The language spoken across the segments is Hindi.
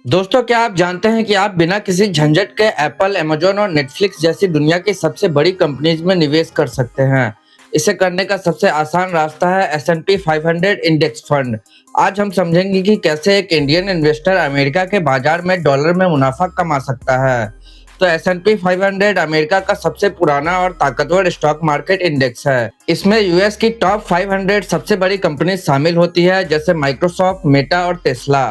दोस्तों, क्या आप जानते हैं कि आप बिना किसी झंझट के एप्पल, अमेज़न और नेटफ्लिक्स जैसी दुनिया की सबसे बड़ी कंपनीज में निवेश कर सकते हैं। इसे करने का सबसे आसान रास्ता है एस&पी 500 इंडेक्स फंड। आज हम समझेंगे कि कैसे एक इंडियन इन्वेस्टर अमेरिका के बाजार में डॉलर में मुनाफा कमा सकता है। तो एस&पी 500 अमेरिका का सबसे पुराना और ताकतवर स्टॉक मार्केट इंडेक्स है। इसमें यूएस की टॉप 500 सबसे बड़ी कंपनी शामिल होती है, जैसे माइक्रोसॉफ्ट, मेटा और टेस्ला।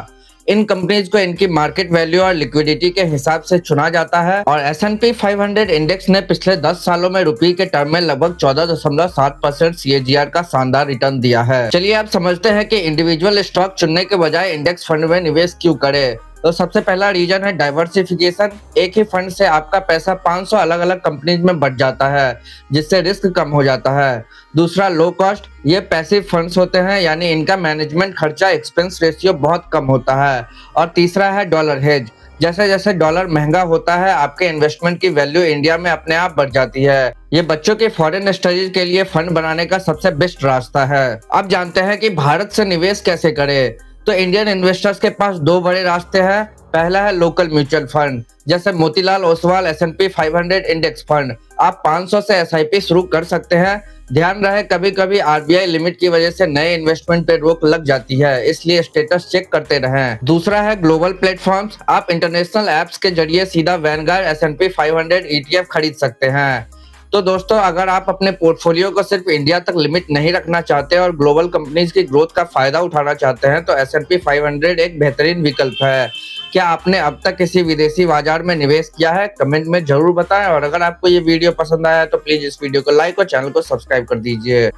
इन कंपनीज को इनकी मार्केट वैल्यू और लिक्विडिटी के हिसाब से चुना जाता है और एस&पी 500 इंडेक्स ने पिछले 10 सालों में रुपये के टर्म में लगभग 14.7% सीएजीआर का शानदार रिटर्न दिया है। चलिए आप समझते हैं कि इंडिविजुअल स्टॉक चुनने के बजाय इंडेक्स फंड में निवेश क्यों करें। तो सबसे पहला रीजन है डाइवर्सिफिकेशन। एक ही फंड से आपका पैसा 500 अलग अलग कंपनीज में बट जाता है, जिससे रिस्क कम हो जाता है। दूसरा, लो कॉस्ट। ये पैसिव फंड्स होते हैं, यानी इनका मैनेजमेंट खर्चा एक्सपेंस रेशियो बहुत कम होता है। और तीसरा है डॉलर हेज। जैसे जैसे डॉलर महंगा होता है, आपके इन्वेस्टमेंट की वैल्यू इंडिया में अपने आप बढ़ जाती है। ये बच्चों के फॉरेन स्टडीज के लिए फंड बनाने का सबसे बेस्ट रास्ता है। अब जानते हैं कि भारत से निवेश कैसे करें। तो इंडियन इन्वेस्टर्स के पास दो बड़े रास्ते हैं। पहला है लोकल म्यूचुअल फंड, जैसे मोतीलाल ओसवाल एस&पी 500 इंडेक्स फंड। आप 500 से एसआईपी शुरू कर सकते हैं। ध्यान रहे, कभी कभी आरबीआई लिमिट की वजह से नए इन्वेस्टमेंट पे रोक लग जाती है, इसलिए स्टेटस चेक करते रहें। दूसरा है ग्लोबल प्लेटफॉर्म्स। आप इंटरनेशनल ऐप्स के जरिए सीधा वैनगार्ड एस&पी 500 ईटीएफ खरीद सकते हैं। तो दोस्तों, अगर आप अपने पोर्टफोलियो को सिर्फ इंडिया तक लिमिट नहीं रखना चाहते और ग्लोबल कंपनीज की ग्रोथ का फायदा उठाना चाहते हैं, तो एस&पी 500 एक बेहतरीन विकल्प है। क्या आपने अब तक किसी विदेशी बाजार में निवेश किया है? कमेंट में जरूर बताएं। और अगर आपको ये वीडियो पसंद आया तो प्लीज इस वीडियो को लाइक और चैनल को सब्सक्राइब कर दीजिए।